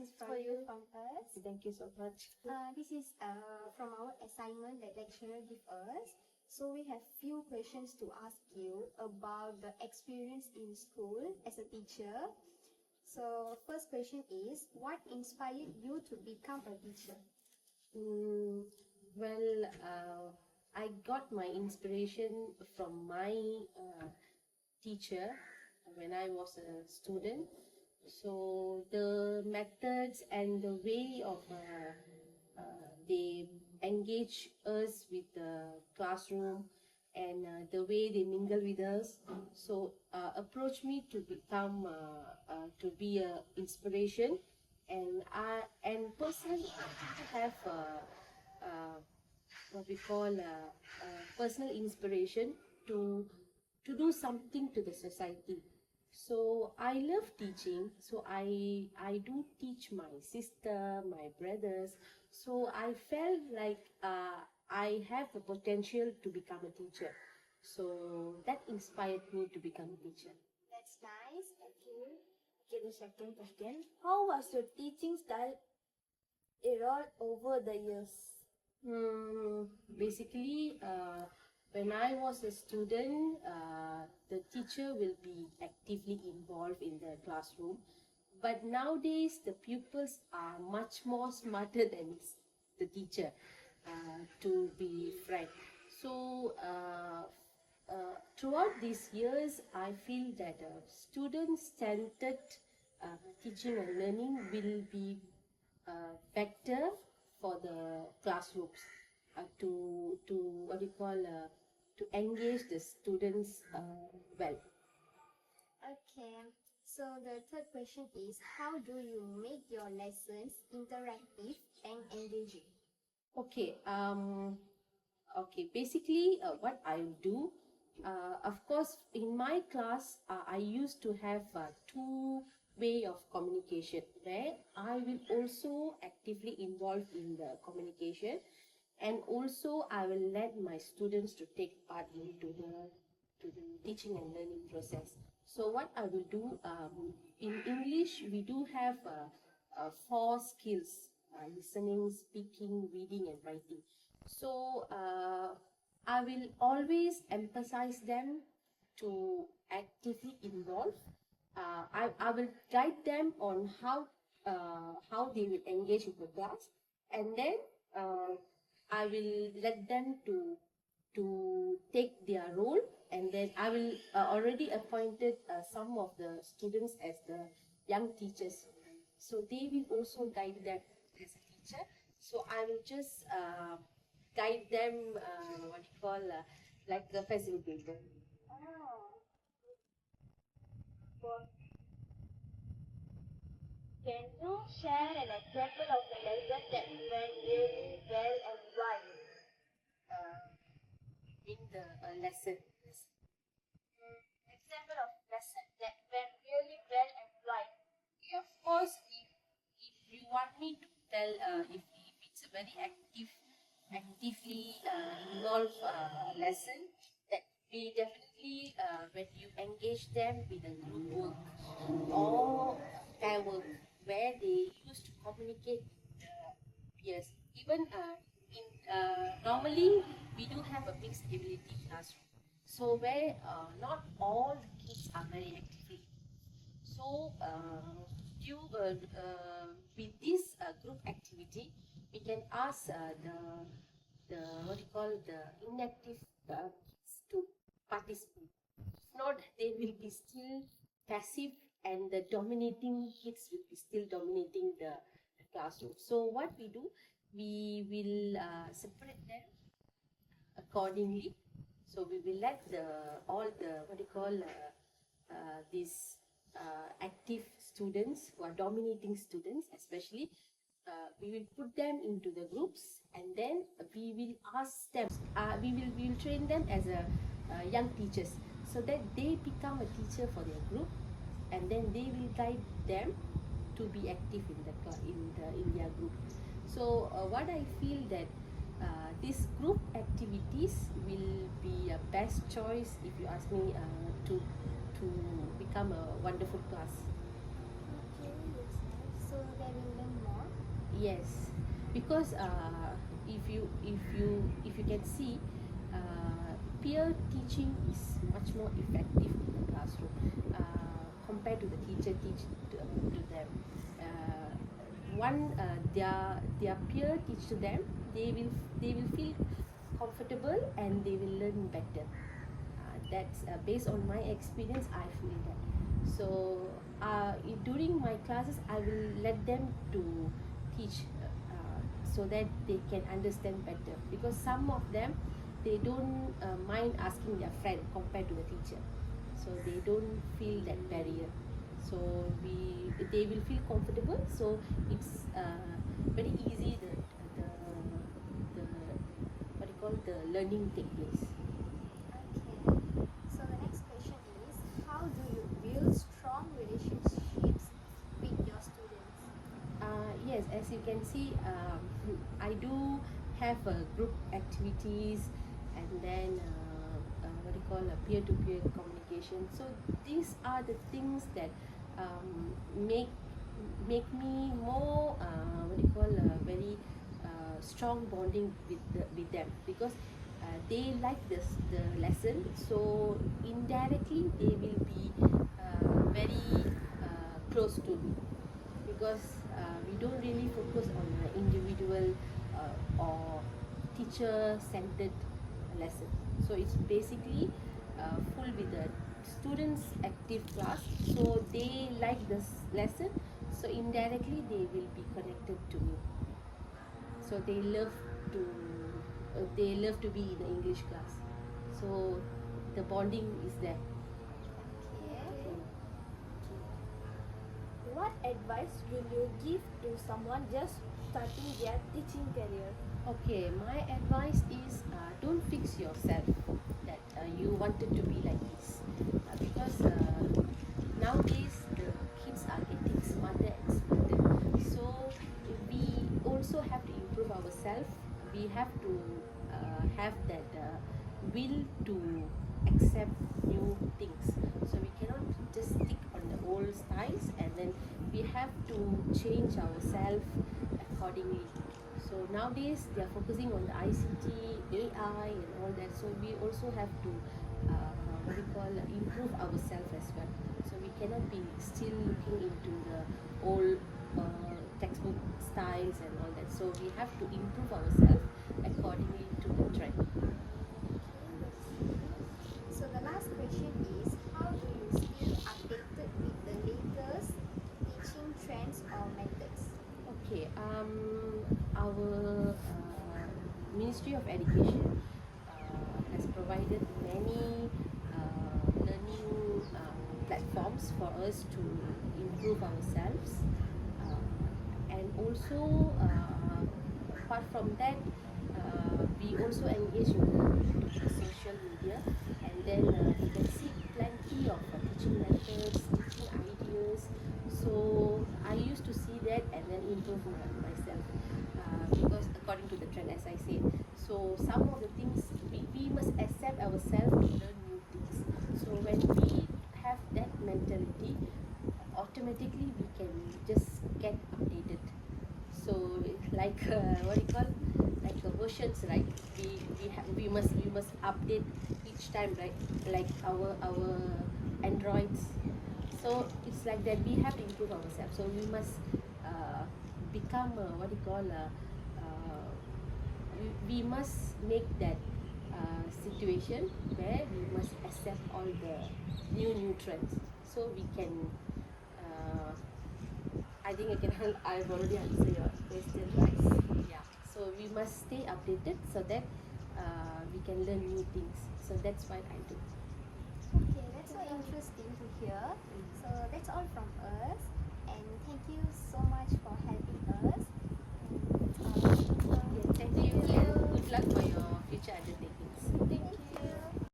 questions for you from us. Thank you so much. This is from our assignment that lecturer give us. So we have few questions to ask you about the experience in school as a teacher. So first question is, what inspired you to become a teacher? I got my inspiration from my teacher when I was a student. So the methods and the way of they engage us with the classroom and the way they mingle with us, so approach me to become to be a inspiration, and personally I have what we call personal inspiration to do something to the society. So I love teaching, so I do teach my sister, my brothers. So I felt like I have the potential to become a teacher. So that inspired me to become a teacher. That's nice. Thank you. Okay, the second question. How was your teaching style evolved over the years? Basically, when I was a student, the teacher will be actively involved in the classroom. But nowadays, the pupils are much more smarter than the teacher, to be frank. So, throughout these years, I feel that student-centered teaching and learning will be better for the classrooms, to what you call to engage the students well. Okay. So the third question is, how do you make your lessons interactive and engaging? Okay. Basically, what I do, of course, in my class, I used to have two way of communication, where I will also actively involve in the communication, and also I will let my students to take part into the teaching and learning process. So what I will do, in English, we do have four skills: listening, speaking, reading, and writing. So I will always emphasize them to actively involve. I will guide them on how they will engage with the class, and then I will let them to take their role, and then I will already appointed some of the students as the young teachers, so they will also guide them as a teacher. So I will just guide them, what you call like a facilitator. Can you share an example of a lesson that went really well and why? In the lesson. Example of lesson that went really well and why? Of course, if you want me to tell, if it's a very actively involved lesson, that we definitely, when you engage them with a group work or pair work, where they used to communicate with the peers. Even normally we do have a mixed ability classroom, so where not all the kids are very actively. So with this group activity, we can ask the what you call the inactive kids to participate. If not, they will be still passive, and the dominating kids will be still dominating the classroom. So what we do, we will separate them accordingly. So we will let all the what you call these active students who are dominating students, especially, we will put them into the groups, and then we will ask them. We will train them as a young teachers, so that they become a teacher for their group, and then they will guide them to be active in their group. So what I feel that these group activities will be a best choice, if you ask me, to become a wonderful class. Okay, that's nice. So they will learn Yes, because if you can see, peer teaching is much more effective in the classroom compared to the teacher to them. Their peer teach to them, they will feel comfortable and they will learn better. That's based on my experience. I feel that. So during my classes, I will let them to teach so that they can understand better. Because some of them, they don't mind asking their friend compared to the teacher, so they don't feel that barrier. So they will feel comfortable. So it's very easy the what do you call, the learning take place. Okay. So the next question is, how do you build strong relationships with your students? Yes, as you can see, I do have group activities, and then what do you call, a peer-to-peer communication. So these are the things that make me more what do you call, very strong bonding with them, because they like the lesson. So indirectly they will be very close to me, because we don't really focus on individual or teacher-centered lesson. So it's basically full with the students active class. So they like this lesson. So indirectly they will be connected to me. So they love to be in the English class. So the bonding is there. Okay. What advice will you give to someone just starting their teaching career? Okay, my advice is don't fix yourself that you wanted to be like this, because nowadays the kids are getting smarter and smarter. So we also have to improve ourselves. We have to have that will to accept new things. So we cannot just stick on the old styles, and then we have to change ourselves accordingly. So nowadays they are focusing on the ICT, AI, and all that. So we also have to what do you call, improve ourselves as well. So we cannot be still looking into the old textbook styles and all that. So we have to improve ourselves accordingly to the trend. So the last question is, how do you stay updated with the latest teaching trends or methods? Okay, our Ministry of Education has provided many learning platforms for us to improve ourselves, and also apart from that, we also engage in the social media, and then we can see plenty of teaching methods, teaching ideas. So I used to see that and then improve myself, because according to the trend, as I said. So some of the things we must accept ourselves to learn new things. So when we have that mentality, automatically we can just get updated. So like what do you call, like versions, right? We must update each time, right? Like our androids. So it's like that, we have to improve ourselves. So we must become what do you call, we must make that situation where we must accept all the new trends, so we can I think I've already answered your question, right? Yeah. So we must stay updated so that we can learn new things. So that's what I do. Okay, that's so interesting to hear. So that's all from us.